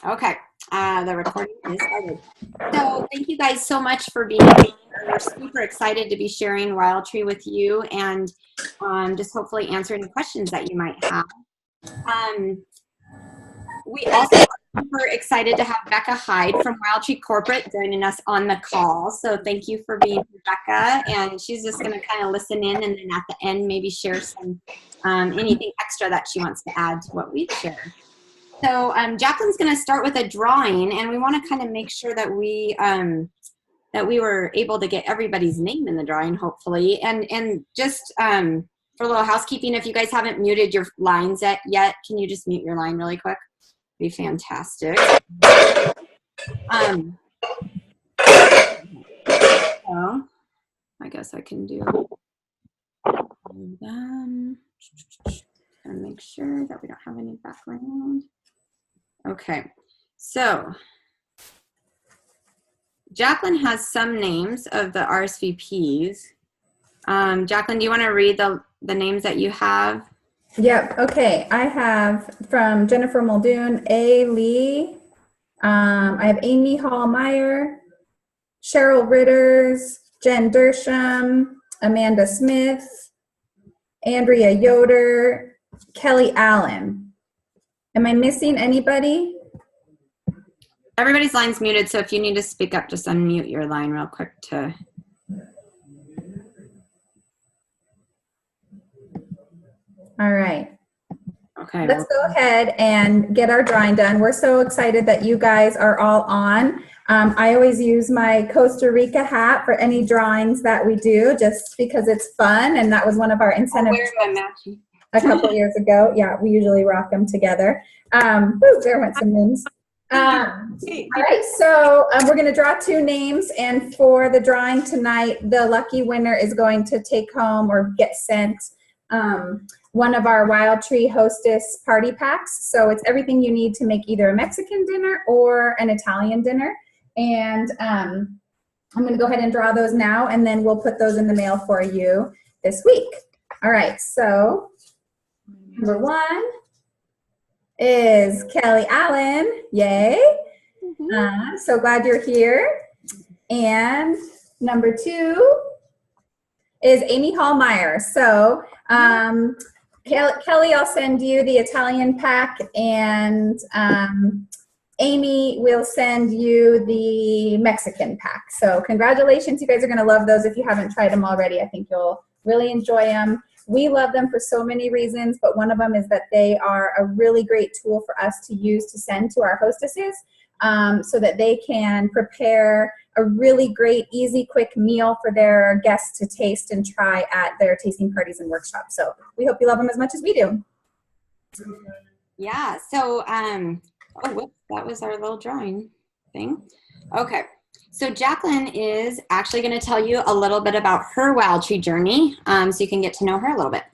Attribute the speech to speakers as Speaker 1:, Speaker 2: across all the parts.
Speaker 1: Okay, the recording is started. So thank you guys so much for being here. We're super excited to be sharing Wild Tree with you and just hopefully answer any questions that you might have. We also are super excited to have Becca Hyde from Wild Tree Corporate joining us on the call. So thank you for being here, Becca. And she's just going to kind of listen in and then at the end maybe share some anything extra that she wants to add to what we've shared. So Jacqueline's going to start with a drawing, and we want to kind of make sure that we were able to get everybody's name in the drawing, hopefully. And just for a little housekeeping, if you guys haven't muted your lines yet, can you just mute your line really quick? Be fantastic. So I guess I can do them. And make sure that we don't have any background. Okay, so Jacqueline has some names of the RSVPs. Jacqueline, do you want to read the names that you have?
Speaker 2: Yep. Okay. I have from Jennifer Muldoon, A. Lee. I have Amy Hall-Meyer, Cheryl Ritters, Jen Dersham, Amanda Smith, Andrea Yoder, Kelly Allen. Am I missing anybody?
Speaker 1: Everybody's line's muted, so if you need to speak up, just unmute your line real quick to...
Speaker 2: All right.
Speaker 1: Okay.
Speaker 2: Let's go ahead and get our drawing done. We're so excited that you guys are all on. I always use my Costa Rica hat for any drawings that we do, just because it's fun, and that was one of our incentives a couple years ago. Yeah, we usually rock them together. There went some names. All right, so we're going to draw two names, and for the drawing tonight, the lucky winner is going to take home or get sent one of our Wild Tree Hostess party packs. So it's everything you need to make either a Mexican dinner or an Italian dinner. And I'm going to go ahead and draw those now, and then we'll put those in the mail for you this week. All right, so number one is Kelly Allen. Yay. So glad you're here. And number two is Amy Hall-Meyer. So Kelly, I'll send you the Italian pack, and Amy will send you the Mexican pack. So congratulations. You guys are going to love those if you haven't tried them already. I think you'll really enjoy them. We love them for so many reasons, but one of them is that they are a really great tool for us to use to send to our hostesses so that they can prepare a really great, easy, quick meal for their guests to taste and try at their tasting parties and workshops. So we hope you love them as much as we do.
Speaker 1: Yeah, so, oh, whoops, that was our little drawing thing. Okay, so Jacqueline is actually going to tell you a little bit about her Wild Tree journey, so you can get to know her a little bit.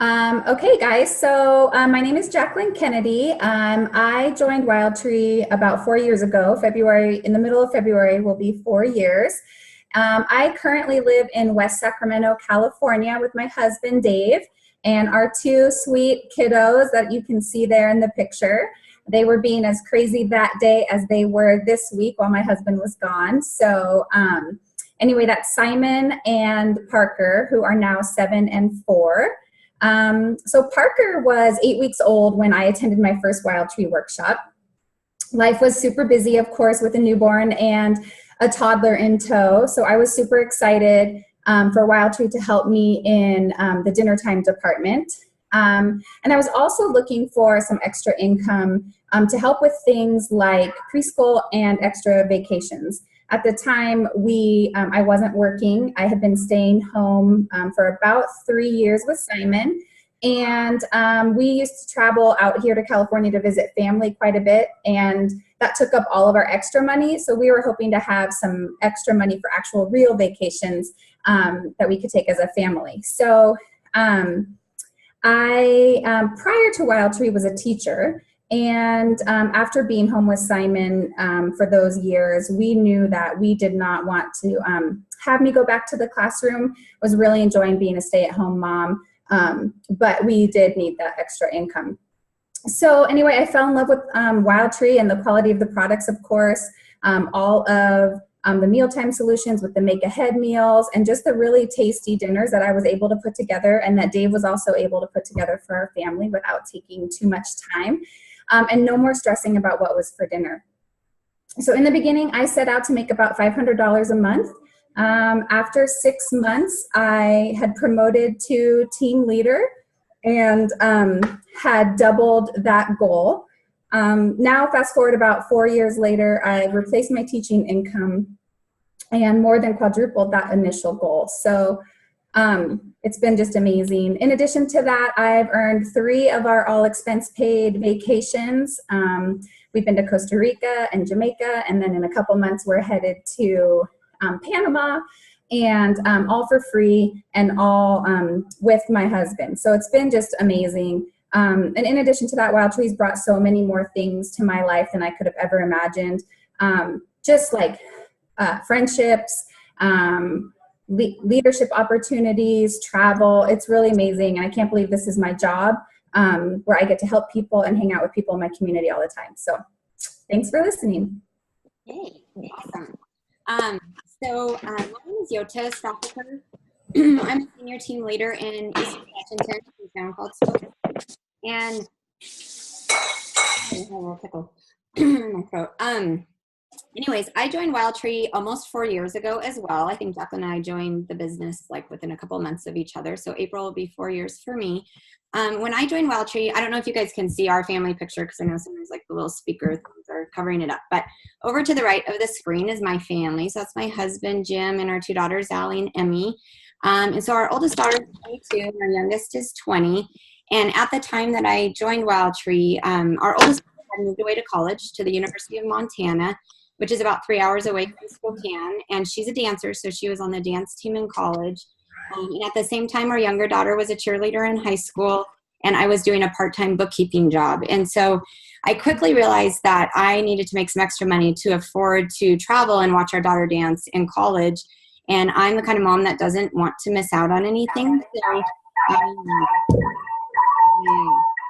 Speaker 2: Okay, guys, so my name is Jacqueline Kennedy. I joined Wild Tree about 4 years ago. In the middle of February will be 4 years. I currently live in West Sacramento, California with my husband, Dave, and our two sweet kiddos that you can see there in the picture. They were being as crazy that day as they were this week while my husband was gone. So anyway, that's Simon and Parker, who are now 7 and 4. So Parker was 8 weeks old when I attended my first Wild Tree workshop. Life was super busy, of course, with a newborn and a toddler in tow. So I was super excited for Wild Tree to help me in the dinner time department. And I was also looking for some extra income to help with things like preschool and extra vacations. At the time, I wasn't working. I had been staying home for about 3 years with Simon. And we used to travel out here to California to visit family quite a bit. And that took up all of our extra money. So we were hoping to have some extra money for actual real vacations that we could take as a family. So I, prior to Wild Tree, was a teacher. And after being home with Simon for those years, we knew that we did not want to have me go back to the classroom. Was really enjoying being a stay-at-home mom, but we did need that extra income. So anyway, I fell in love with Wild Tree and the quality of the products, of course, all of the mealtime solutions with the make ahead meals and just the really tasty dinners that I was able to put together and that Dave was also able to put together for our family without taking too much time, and no more stressing about what was for dinner. So in the beginning, I set out to make about $500 a month. After 6 months, I had promoted to team leader and had doubled that goal. Now, fast forward about 4 years later, I've replaced my teaching income and more than quadrupled that initial goal. So it's been just amazing. In addition to that, I've earned 3 of our all expense paid vacations. We've been to Costa Rica and Jamaica, and then in a couple months, we're headed to Panama, and all for free and all with my husband. So it's been just amazing. And in addition to that, Wild Tree's brought so many more things to my life than I could have ever imagined. Just like friendships, leadership opportunities, travel. It's really amazing. And I can't believe this is my job, where I get to help people and hang out with people in my community all the time. So thanks for listening.
Speaker 1: Hey, awesome. My name is Yota Stafford. I'm a senior team leader in East Washington, a town called Stoke. And I have a little tickle in my throat. Anyways, I joined Wild Tree almost 4 years ago as well. I think Jacqueline and I joined the business like within a couple months of each other. So April will be 4 years for me. When I joined Wild Tree, I don't know if you guys can see our family picture because I know sometimes like the little speaker things are covering it up. But over to the right of the screen is my family. So that's my husband, Jim, and our 2 daughters, Allie and Emmy. And so our oldest daughter is 22 and our youngest is 20. And at the time that I joined Wild Tree, our oldest had moved away to college to the University of Montana, which is about 3 hours away from Spokane. And she's a dancer, so she was on the dance team in college. And at the same time, our younger daughter was a cheerleader in high school, and I was doing a part-time bookkeeping job. And so I quickly realized that I needed to make some extra money to afford to travel and watch our daughter dance in college. And I'm the kind of mom that doesn't want to miss out on anything. So,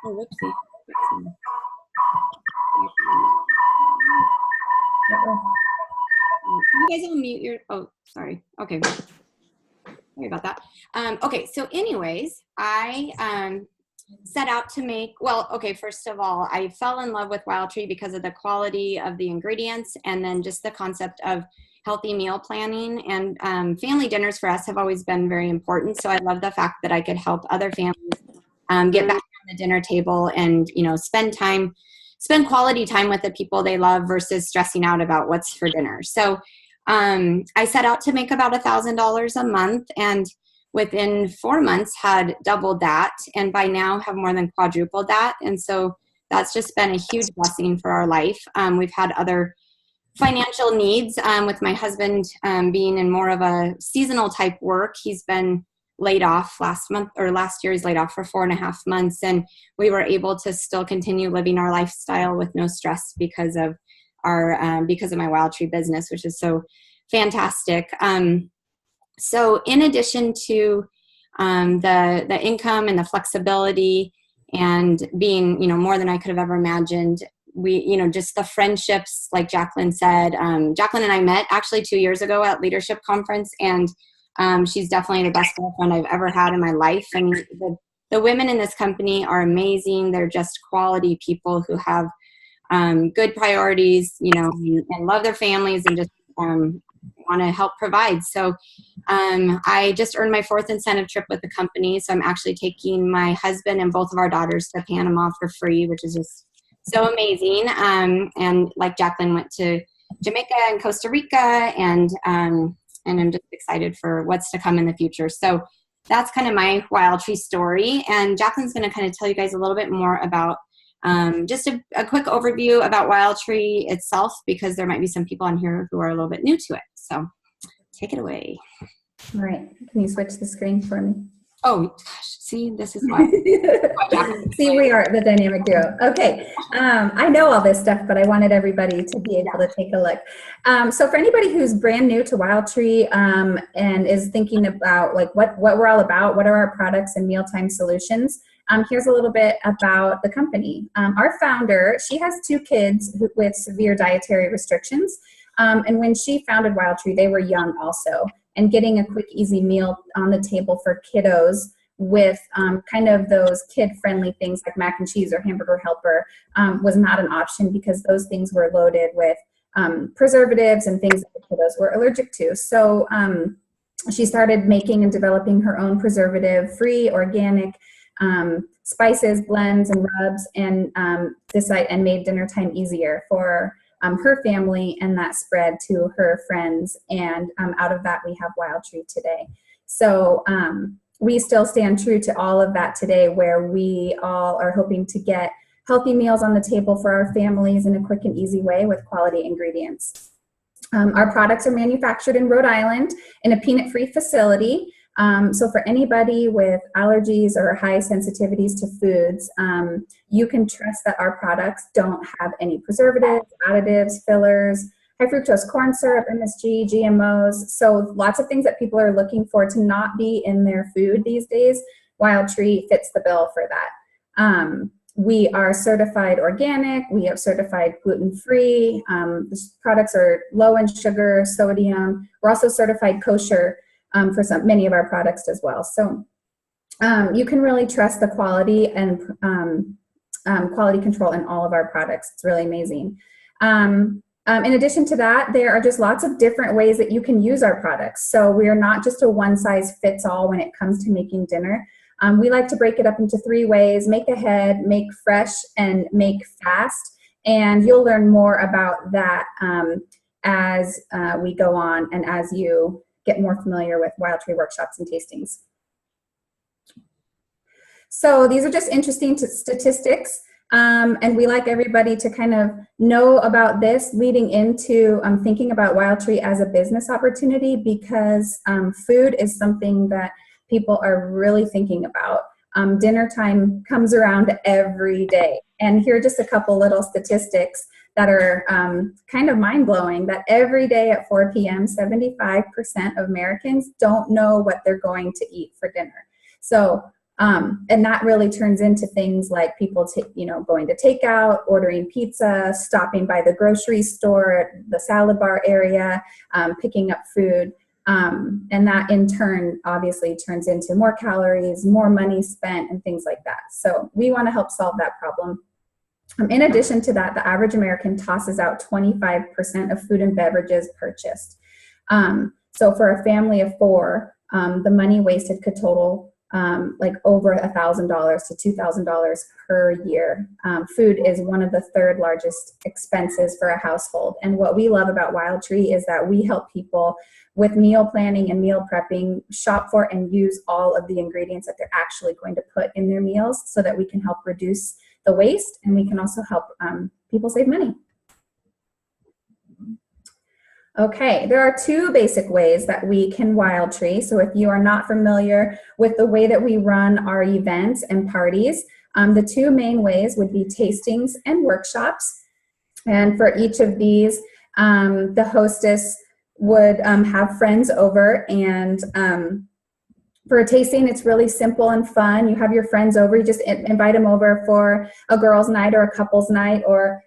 Speaker 1: whoopsie. You guys will mute your, oh, sorry. Okay. Sorry about that. Okay, so anyways, I set out to make, well, okay, first of all, I fell in love with Wild Tree because of the quality of the ingredients and then just the concept of healthy meal planning. And family dinners for us have always been very important. So I love the fact that I could help other families get back on the dinner table and, you know, spend quality time with the people they love versus stressing out about what's for dinner. So I set out to make about $1,000 a month, and within 4 months had doubled that, and by now have more than quadrupled that. And so that's just been a huge blessing for our life. We've had other financial needs with my husband being in more of a seasonal type work. He's been laid off last year. He's laid off for 4.5 months, and we were able to still continue living our lifestyle with no stress because of my Wild Tree business, which is so fantastic. So in addition to the income and the flexibility and being, you know, more than I could have ever imagined, we, you know, just the friendships, like Jacqueline said, Jacqueline and I met actually 2 years ago at Leadership Conference, and she's definitely the best girlfriend I've ever had in my life. I mean, the women in this company are amazing. They're just quality people who have good priorities, you know, and love their families and just want to help provide. So I just earned my 4th incentive trip with the company. So I'm actually taking my husband and both of our daughters to Panama for free, which is just so amazing. And like Jacqueline went to Jamaica and Costa Rica, and I'm just excited for what's to come in the future. So that's kind of my Wild Tree story. And Jacqueline's going to kind of tell you guys a little bit more about just a quick overview about Wild Tree itself, because there might be some people on here who are a little bit new to it. So take it away.
Speaker 2: All right. Can you switch the screen for me?
Speaker 1: Oh, gosh. See, this is why.
Speaker 2: See, we are the dynamic duo. Okay. I know all this stuff, but I wanted everybody to be able to take a look. So for anybody who's brand new to Wild Tree and is thinking about like what we're all about, what are our products and mealtime solutions, Here's a little bit about the company. Our founder, she has 2 kids with severe dietary restrictions. And when she founded Wild Tree, they were young also. And getting a quick, easy meal on the table for kiddos with kind of those kid-friendly things like mac and cheese or hamburger helper was not an option, because those things were loaded with preservatives and things that the kiddos were allergic to. So she started making and developing her own preservative-free, organic spices, blends, and rubs, and and made dinner time easier for her family, and that spread to her friends. And out of that, we have Wild Tree today. So we still stand true to all of that today, where we all are hoping to get healthy meals on the table for our families in a quick and easy way with quality ingredients. Our products are manufactured in Rhode Island in a peanut-free facility. So for anybody with allergies or high sensitivities to foods, you can trust that our products don't have any preservatives, additives, fillers, high fructose corn syrup, MSG, GMOs. So lots of things that people are looking for to not be in their food these days. Wild Tree fits the bill for that. We are certified organic. We are certified gluten-free. The products are low in sugar, sodium. We're also certified kosher for many of our products as well. So you can really trust the quality and quality control in all of our products. It's really amazing. In addition to that, there are just lots of different ways that you can use our products. So we are not just a one-size-fits-all when it comes to making dinner. We like to break it up into 3 ways: make ahead, make fresh, and make fast. And you'll learn more about that as we go on and as you get more familiar with Wild Tree workshops and tastings. So these are just interesting statistics. And we like everybody to kind of know about this leading into thinking about Wild Tree as a business opportunity, because food is something that people are really thinking about. Dinner time comes around every day. And here are just a couple little statistics that are kind of mind-blowing, that every day at 4 p.m., 75% of Americans don't know what they're going to eat for dinner. So, and that really turns into things like people going to takeout, ordering pizza, stopping by the grocery store, the salad bar area, picking up food. And that in turn obviously turns into more calories, more money spent, and things like that. So we want to help solve that problem. In addition to that, the average American tosses out 25% of food and beverages purchased. So for a family of 4, the money wasted could total like over $1,000 to $2,000 per year. Food is one of the 3rd largest expenses for a household. And what we love about Wild Tree is that we help people with meal planning and meal prepping shop for and use all of the ingredients that they're actually going to put in their meals, so that we can help reduce the waste, and we can also help people save money. Okay, there are 2 basic ways that we can Wild Tree. So if you are not familiar with the way that we run our events and parties, the 2 main ways would be tastings and workshops. And for each of these, the hostess would have friends over, and for a tasting, it's really simple and fun. You have your friends over, you just invite them over for a girls' night or a couples' night, or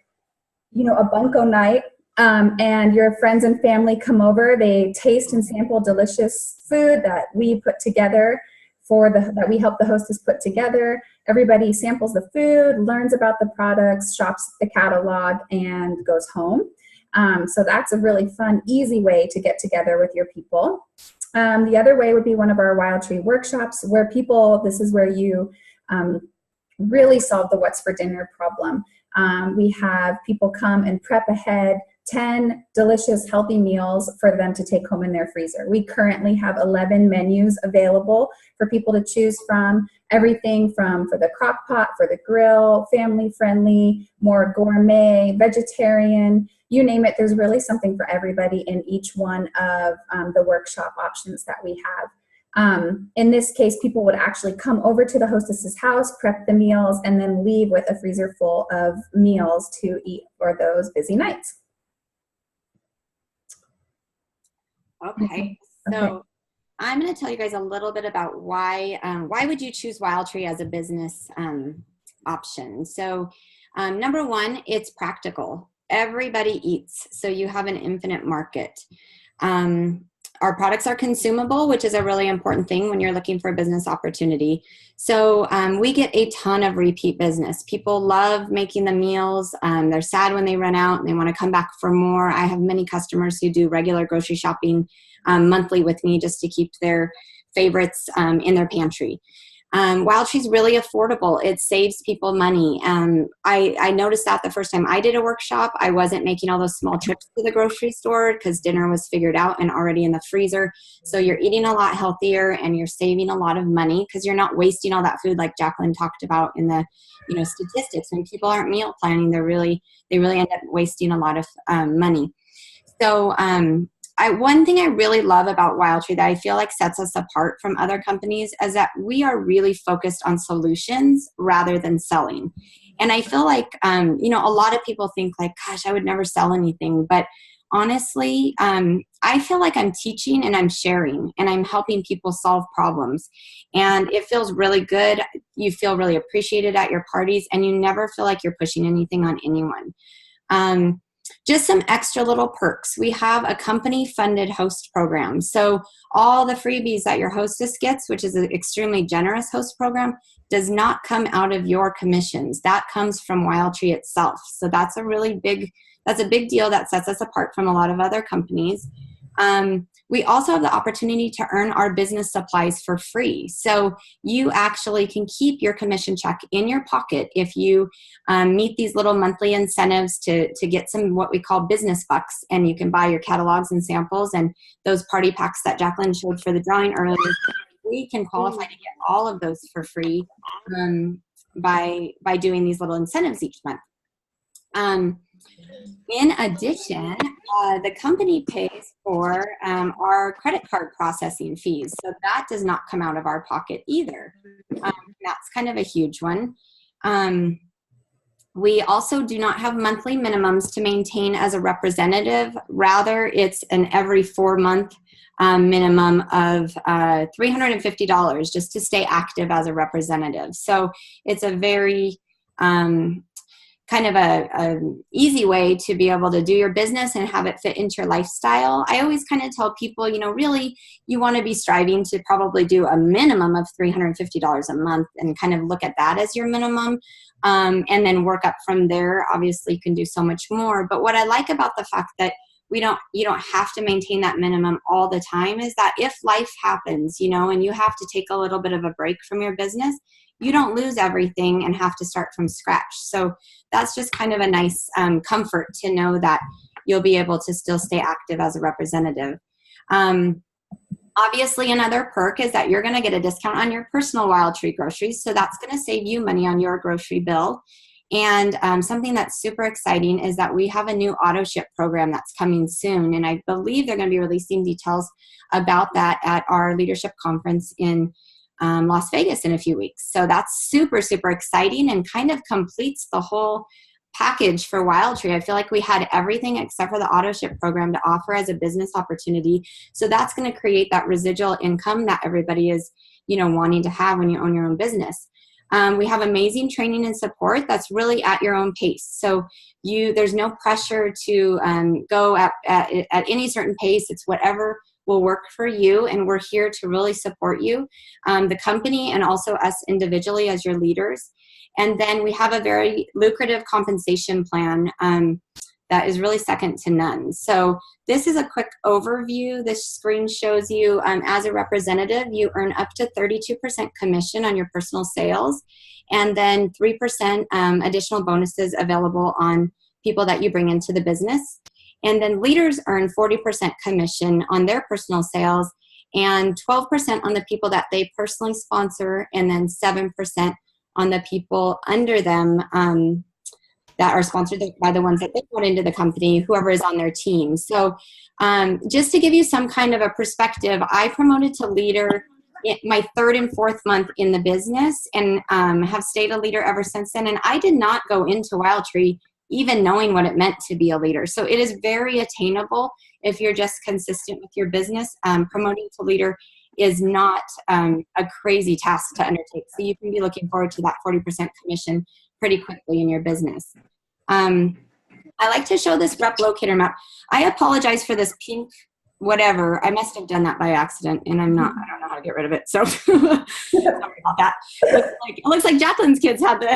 Speaker 2: a bunco night. And your friends and family come over, they taste and sample delicious food that we put together that we help the hostess put together. Everybody samples the food, learns about the products, shops the catalog, and goes home. So that's a really fun, easy way to get together with your people. The other way would be one of our Wild Tree workshops, where this is where you really solve the what's for dinner problem. We have people come and prep ahead 10 delicious, healthy meals for them to take home in their freezer. We currently have 11 menus available for people to choose from. Everything from for the crock pot, for the grill, family friendly, more gourmet, vegetarian, you name it. There's really something for everybody in each one of the workshop options that we have. In this case, people would actually come over to the hostess's house, prep the meals, and then leave with a freezer full of meals to eat for those busy nights.
Speaker 1: Okay, so I'm going to tell you guys a little bit about why would you choose Wild Tree as a business option. So number one, it's practical. Everybody eats, so you have an infinite market. Our products are consumable, which is a really important thing when you're looking for a business opportunity. So we get a ton of repeat business. People love making the meals. They're sad when they run out and they want to come back for more. I have many customers who do regular grocery shopping monthly with me just to keep their favorites in their pantry. Wild Tree's really affordable. It saves people money. I noticed that the first time I did a workshop, I wasn't making all those small trips to the grocery store because dinner was figured out and already in the freezer. So you're eating a lot healthier and you're saving a lot of money because you're not wasting all that food like Jacqueline talked about in the statistics. When people aren't meal planning, they really end up wasting a lot of money. So one thing I really love about Wild Tree that I feel like sets us apart from other companies is that we are really focused on solutions rather than selling. And I feel like, a lot of people think like, gosh, I would never sell anything. But honestly, I feel like I'm teaching and I'm sharing and I'm helping people solve problems. And it feels really good. You feel really appreciated at your parties and you never feel like you're pushing anything on anyone. Just some extra little perks. We have a company-funded host program. So all the freebies that your hostess gets, which is an extremely generous host program, does not come out of your commissions. That comes from Wild Tree itself. So that's a big deal that sets us apart from a lot of other companies. We also have the opportunity to earn our business supplies for free. So you actually can keep your commission check in your pocket if you meet these little monthly incentives to get some what we call business bucks, and you can buy your catalogs and samples and those party packs that Jacqueline showed for the drawing earlier. We can qualify to get all of those for free by doing these little incentives each month. In addition, the company pays for our credit card processing fees. So that does not come out of our pocket either. That's kind of a huge one. We also do not have monthly minimums to maintain as a representative. Rather, it's an every 4-month minimum of $350 just to stay active as a representative. So it's a very kind of a easy way to be able to do your business and have it fit into your lifestyle. I always kind of tell people, really you want to be striving to probably do a minimum of $350 a month and kind of look at that as your minimum and then work up from there. Obviously you can do so much more. But what I like about the fact that you don't have to maintain that minimum all the time is that if life happens, and you have to take a little bit of a break from your business, you don't lose everything and have to start from scratch. So that's just kind of a nice comfort to know that you'll be able to still stay active as a representative. Obviously, another perk is that you're going to get a discount on your personal Wild Tree groceries. So that's going to save you money on your grocery bill. And something that's super exciting is that we have a new auto ship program that's coming soon. And I believe they're going to be releasing details about that at our leadership conference in Las Vegas in a few weeks. So that's super, super exciting and kind of completes the whole package for Wild Tree. I feel like we had everything except for the auto ship program to offer as a business opportunity. So that's going to create that residual income that everybody is, wanting to have when you own your own business. We have amazing training and support that's really at your own pace. So there's no pressure to go at any certain pace. It's whatever will work for you, and we're here to really support you, the company and also us individually as your leaders. And then we have a very lucrative compensation plan that is really second to none. So this is a quick overview. This screen shows you as a representative, you earn up to 32% commission on your personal sales, and then 3% additional bonuses available on people that you bring into the business. And then leaders earn 40% commission on their personal sales and 12% on the people that they personally sponsor, and then 7% on the people under them that are sponsored by the ones that they put into the company, whoever is on their team. So just to give you some kind of a perspective, I promoted to leader in my 3rd and 4th month in the business and have stayed a leader ever since then. And I did not go into Wild Tree even knowing what it meant to be a leader. So it is very attainable if you're just consistent with your business. Promoting to leader is not a crazy task to undertake. So you can be looking forward to that 40% commission pretty quickly in your business. I like to show this rep locator map. I apologize for this pink whatever. I must have done that by accident, and I don't know how to get rid of it. So sorry about that. It looks like Jacqueline's kids had the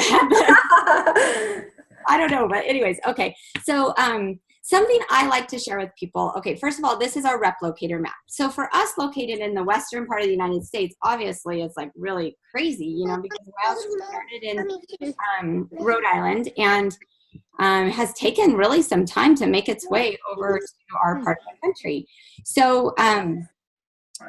Speaker 1: I don't know, but anyways, okay. So something I like to share with people. Okay, first of all, this is our rep locator map. So for us located in the western part of the United States, obviously it's like really crazy, you know, because Wild Tree started in Rhode Island and has taken really some time to make its way over to our part of the country. So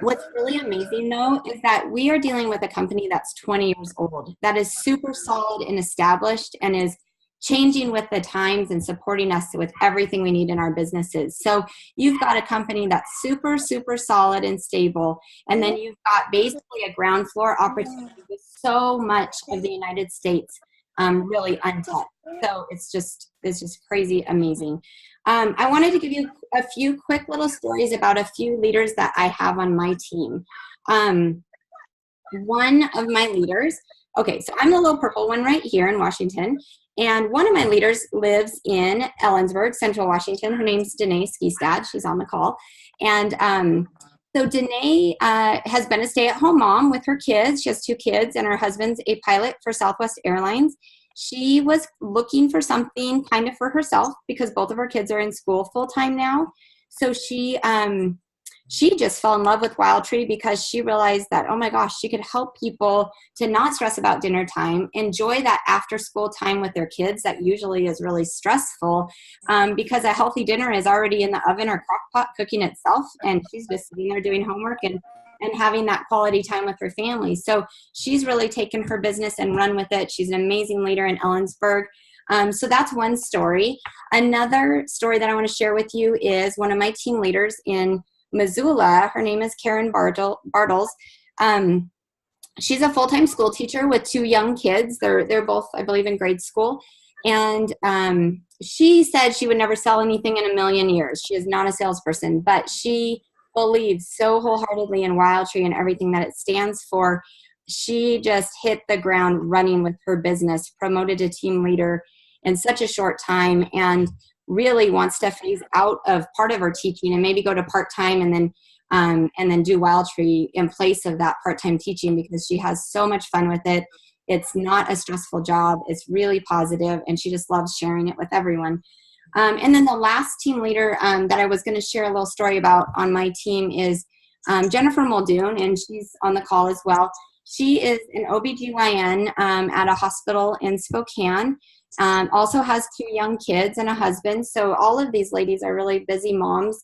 Speaker 1: what's really amazing, though, is that we are dealing with a company that's 20 years old, that is super solid and established and is changing with the times and supporting us with everything we need in our businesses. So you've got a company that's super, super solid and stable. And then you've got basically a ground floor opportunity with so much of the United States really untapped. So it's just crazy amazing. I wanted to give you a few quick little stories about a few leaders that I have on my team. One of my leaders, okay, so I'm the little purple one right here in Washington. And one of my leaders lives in Ellensburg, Central Washington. Her name's Danae Skistad. She's on the call. And so Danae has been a stay-at-home mom with her kids. She has 2 kids, and her husband's a pilot for Southwest Airlines. She was looking for something kind of for herself because both of her kids are in school full-time now. So she just fell in love with Wild Tree because she realized that, oh my gosh, she could help people to not stress about dinner time, enjoy that after school time with their kids that usually is really stressful because a healthy dinner is already in the oven or crock pot cooking itself, and she's just sitting there doing homework and having that quality time with her family. So she's really taken her business and run with it. She's an amazing leader in Ellensburg. So that's one story. Another story that I want to share with you is one of my team leaders in Missoula. Her name is Karen Bartles. She's a full-time school teacher with 2 young kids. They're both, I believe, in grade school. And she said she would never sell anything in a million years. She is not a salesperson, but she believes so wholeheartedly in Wild Tree and everything that it stands for. She just hit the ground running with her business, promoted to team leader in such a short time, and really wants to phase out of part of her teaching and maybe go to part-time and then do Wild Tree in place of that part-time teaching because she has so much fun with it. It's not a stressful job. It's really positive, and she just loves sharing it with everyone. And then the last team leader that I was going to share a little story about on my team is Jennifer Muldoon, and she's on the call as well. She is an OBGYN at a hospital in Spokane. Also has 2 young kids and a husband. So all of these ladies are really busy moms.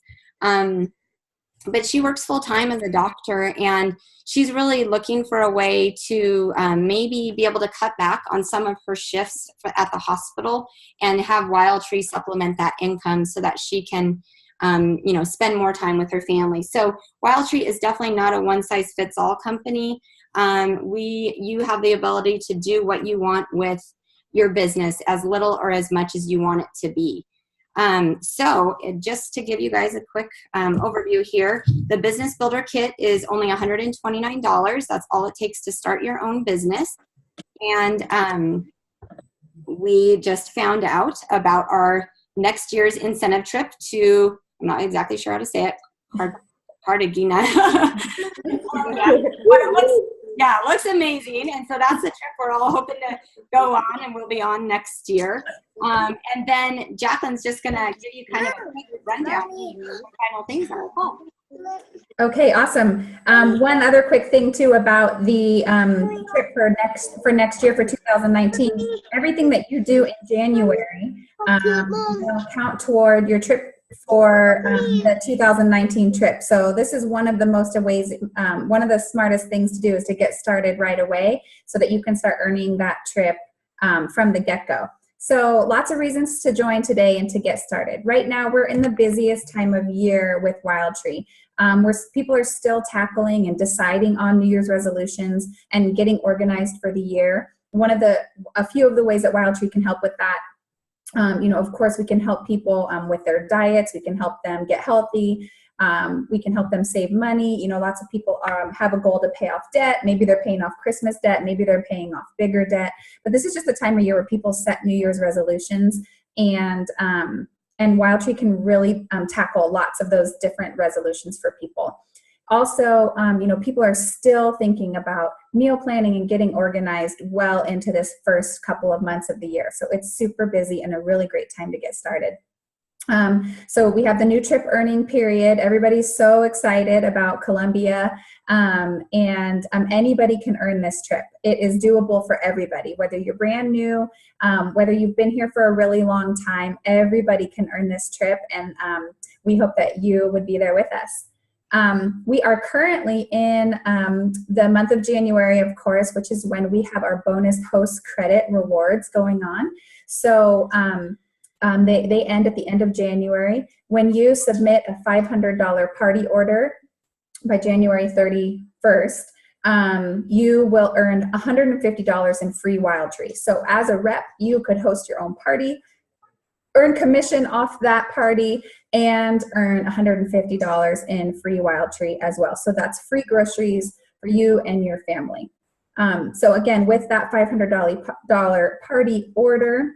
Speaker 1: But she works full time as a doctor, and she's really looking for a way to maybe be able to cut back on some of her shifts at the hospital and have Wild Tree supplement that income so that she can, spend more time with her family. So Wild Tree is definitely not a one-size-fits-all company. You have the ability to do what you want with your business, as little or as much as you want it to be. So just to give you guys a quick overview here, the Business Builder Kit is only $129. That's all it takes to start your own business. And we just found out about our next year's incentive trip to, I'm not exactly sure how to say it, Cartagena. Yeah, it looks amazing. And so that's the trip we're all hoping to go on, and we'll be on next year. And then Jacqueline's just going to give you kind of a quick rundown of the final things on our call.
Speaker 2: Okay, awesome. One other quick thing too about the trip for next year for 2019. Everything that you do in January will count toward your trip for the 2019 trip. So this is one of the one of the smartest things to do is to get started right away so that you can start earning that trip from the get-go. So lots of reasons to join today and to get started. Right now, we're in the busiest time of year with Wild Tree, where people are still tackling and deciding on New Year's resolutions and getting organized for the year. A few of the ways that Wild Tree can help with that, of course, we can help people with their diets. We can help them get healthy. We can help them save money. Lots of people have a goal to pay off debt. Maybe they're paying off Christmas debt. Maybe they're paying off bigger debt. But this is just the time of year where people set New Year's resolutions, and Wild Tree can really tackle lots of those different resolutions for people. Also, people are still thinking about meal planning and getting organized well into this first couple of months of the year. So it's super busy and a really great time to get started. So we have the new trip earning period. Everybody's so excited about Columbia, and anybody can earn this trip. It is doable for everybody, whether you're brand new, whether you've been here for a really long time. Everybody can earn this trip, and we hope that you would be there with us. We are currently in the month of January, of course, which is when we have our bonus host credit rewards going on. So they end at the end of January. When you submit a $500 party order by January 31st, you will earn $150 in free Wild Tree. So as a rep, you could host your own party, earn commission off that party, and earn $150 in free Wild Tree as well. So that's free groceries for you and your family. So again, with that $500 party order,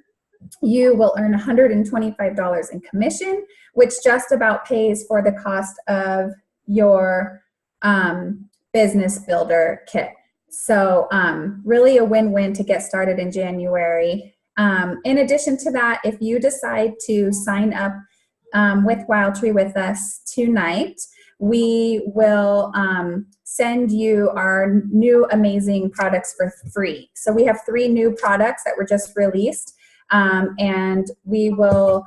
Speaker 2: you will earn $125 in commission, which just about pays for the cost of your business builder kit. So really a win-win to get started in January. In addition to that, if you decide to sign up with Wild Tree with us tonight, we will send you our new amazing products for free. So we have 3 new products that were just released, and we will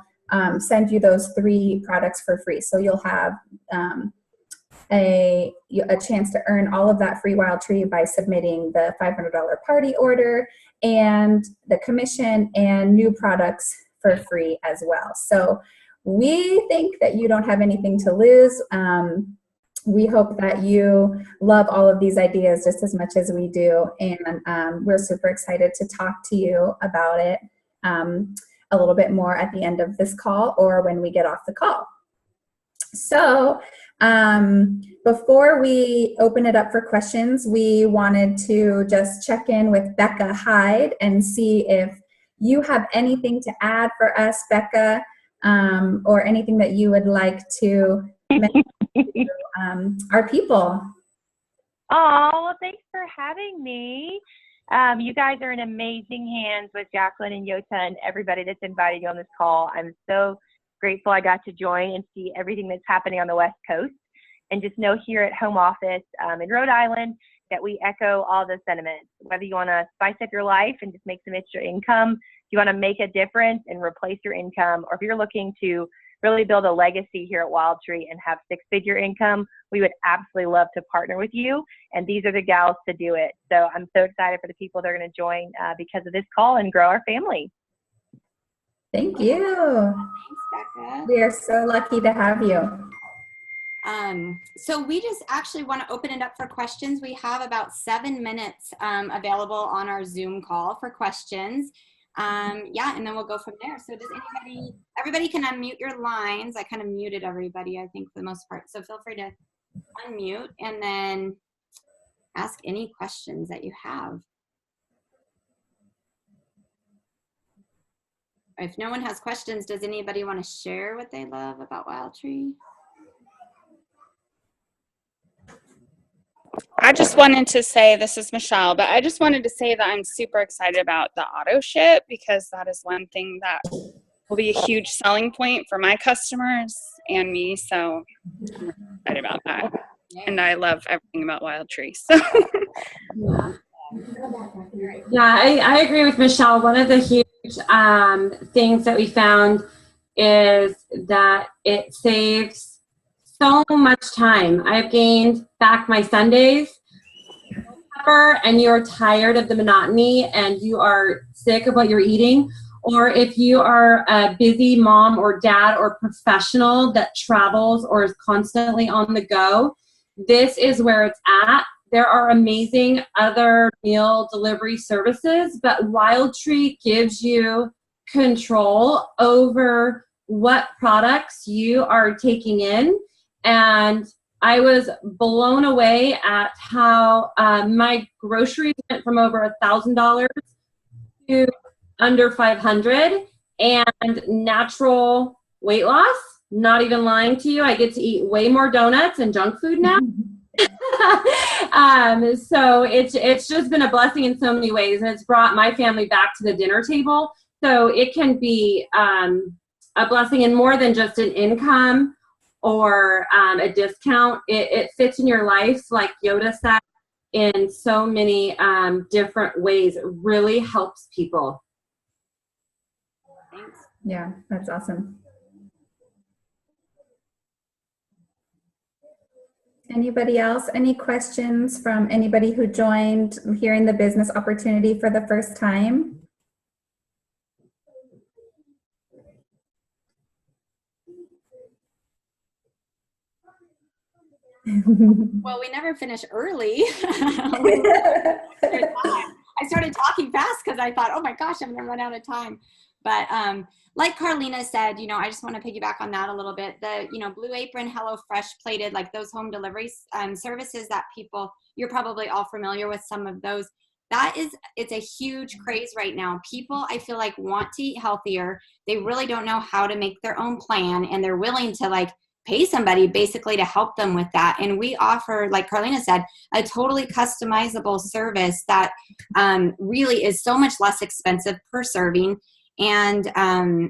Speaker 2: send you those 3 products for free. So you'll have a chance to earn all of that free Wild Tree by submitting the $500 party order and the commission and new products for free as well. So we think that you don't have anything to lose. We hope that you love all of these ideas just as much as we do, and we're super excited to talk to you about it a little bit more at the end of this call or when we get off the call. So before we open it up for questions, we wanted to just check in with Becca Hyde and see if you have anything to add for us, Becca, or anything that you would like to mention to our people.
Speaker 3: Oh, well, thanks for having me. You guys are in amazing hands with Jacqueline and Yota and everybody that's invited you on this call. I'm so grateful I got to join and see everything that's happening on the West Coast, and just know here at home office in Rhode Island that we echo all the sentiments. Whether you want to spice up your life and just make some extra income, if you want to make a difference and replace your income, or if you're looking to really build a legacy here at Wild Tree and have 6-figure income, we would absolutely love to partner with you, and these are the gals to do it. So I'm so excited for the people that are going to join because of this call and grow our family.
Speaker 2: Thank you.
Speaker 1: Thanks, Becca.
Speaker 2: We are so lucky to have you.
Speaker 1: So we just actually want to open it up for questions. We have about 7 minutes available on our Zoom call for questions. Yeah, and then we'll go from there. So does everybody can unmute your lines. I kind of muted everybody, I think, for the most part. So feel free to unmute and then ask any questions that you have. If no one has questions, does anybody want to share what they love about Wild Tree?
Speaker 4: I just wanted to say, this is Michelle, but I just wanted to say that I'm super excited about the auto ship, because that is one thing that will be a huge selling point for my customers and me. So I'm excited about that. And I love everything about Wild Tree. So.
Speaker 5: Yeah, I agree with Michelle. One of the huge things that we found is that it saves so much time. I've gained back my Sundays, and you're tired of the monotony and you are sick of what you're eating, or if you are a busy mom or dad or professional that travels or is constantly on the go, this is where it's at. There are amazing other meal delivery services, but Wild Tree gives you control over what products you are taking in And I was blown away at how my groceries went from over $1,000 to under 500, and natural weight loss. Not even lying to you, I get to eat way more donuts and junk food now. So it's just been a blessing in so many ways, and it's brought my family back to the dinner table. So it can be a blessing in more than just an income or a discount. It fits in your life, like Yoda said, in so many different ways. It really helps people.
Speaker 1: Thanks.
Speaker 2: Yeah, that's awesome. Anybody else? Any questions from anybody who joined hearing the business opportunity for the first time?
Speaker 1: Well, we never finish early. I started talking fast because I thought, oh my gosh, I'm going to run out of time. But like Carlina said, you know, I just want to piggyback on that a little bit. The, you know, Blue Apron, HelloFresh plated, like those home delivery services that people, you're probably all familiar with some of those. It's a huge craze right now. People, I feel like, want to eat healthier. They really don't know how to make their own plan, and they're willing to like pay somebody basically to help them with that. And we offer, like Carlina said, a totally customizable service that really is so much less expensive per serving. And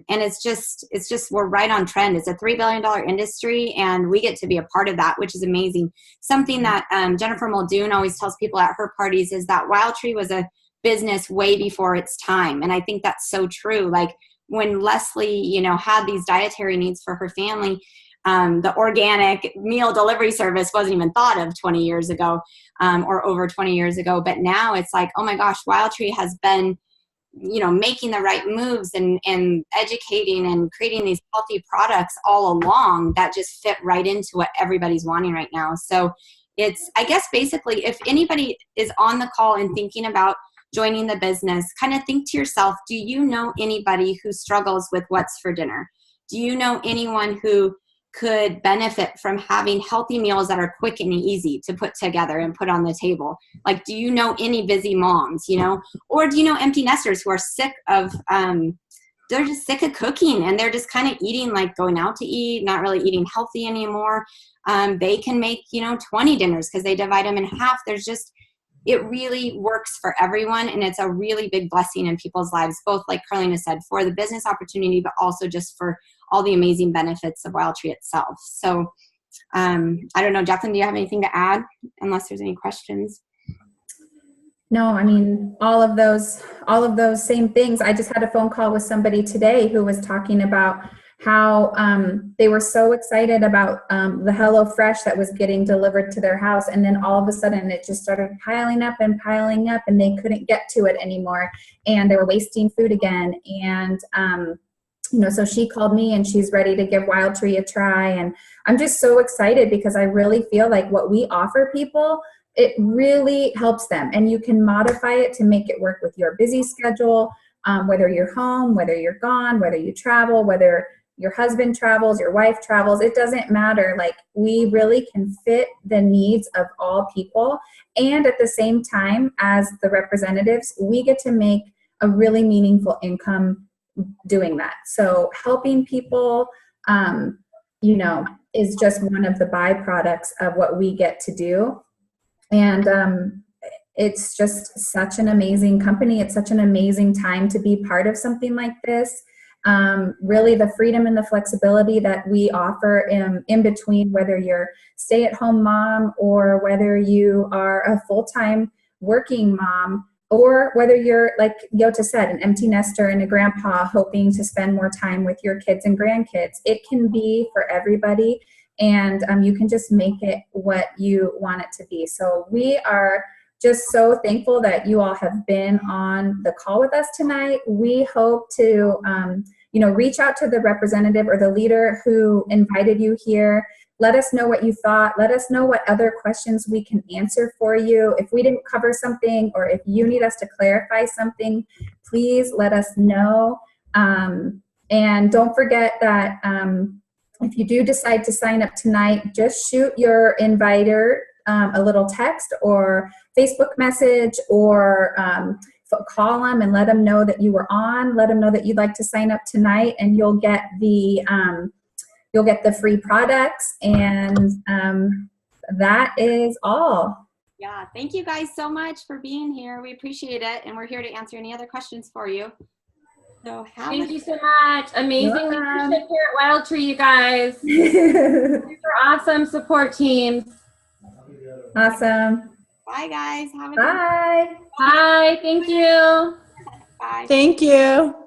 Speaker 1: it's just, we're right on trend. It's a $3 billion industry, and we get to be a part of that, which is amazing. Something that Jennifer Muldoon always tells people at her parties is that Wild Tree was a business way before its time. And I think that's so true. Like when Leslie, you know, had these dietary needs for her family, the organic meal delivery service wasn't even thought of 20 years ago or over 20 years ago. But now it's like, oh my gosh, Wild Tree has been, you know, making the right moves and educating and creating these healthy products all along that just fit right into what everybody's wanting right now. So it's, I guess, basically, if anybody is on the call and thinking about joining the business, kind of think to yourself, do you know anybody who struggles with what's for dinner? Do you know anyone who could benefit from having healthy meals that are quick and easy to put together and put on the table? Like, do you know any busy moms, you know, or do you know empty nesters who are sick of, they're just sick of cooking, and they're just kind of eating, like going out to eat, not really eating healthy anymore. They can make, you know, 20 dinners because they divide them in half. There's just, it really works for everyone. And it's a really big blessing in people's lives, both like Carlina said, for the business opportunity, but also just for all the amazing benefits of Wild Tree itself. So I don't know, Jacqueline, do you have anything to add, unless there's any questions?
Speaker 2: No, I mean, all of those same things. I just had a phone call with somebody today who was talking about how they were so excited about the HelloFresh that was getting delivered to their house. And then all of a sudden it just started piling up, and they couldn't get to it anymore. And they were wasting food again. And, you know, so she called me, and she's ready to give Wild Tree a try. And I'm just so excited because I really feel like what we offer people, it really helps them. And you can modify it to make it work with your busy schedule, whether you're home, whether you're gone, whether you travel, whether your husband travels, your wife travels, it doesn't matter. Like, we really can fit the needs of all people. And at the same time, as the representatives, we get to make a really meaningful income doing that. So helping people, you know, is just one of the byproducts of what we get to do. And it's just such an amazing company. It's such an amazing time to be part of something like this. Really, the freedom and the flexibility that we offer in between, whether you're stay-at-home mom or whether you are a full-time working mom, or whether you're, like Yota said, an empty nester and a grandpa hoping to spend more time with your kids and grandkids. It can be for everybody, and you can just make it what you want it to be. So we are just so thankful that you all have been on the call with us tonight. We hope to, you know, reach out to the representative or the leader who invited you here. Let us know what you thought. Let us know what other questions we can answer for you. If we didn't cover something, or if you need us to clarify something, please let us know. And don't forget that if you do decide to sign up tonight, just shoot your inviter a little text or Facebook message, or call them and let them know that you were on. Let them know that you'd like to sign up tonight, and you'll get the free products. And that is all.
Speaker 1: Yeah, thank you guys so much for being here. We appreciate it, and we're here to answer any other questions for you. So
Speaker 5: thank you so much. Amazing leadership here at Wild Tree, you guys. Super awesome support teams.
Speaker 2: Awesome.
Speaker 1: Bye, guys. Have a
Speaker 2: Bye.
Speaker 5: Bye. Thank you.
Speaker 1: Bye.
Speaker 6: Thank you.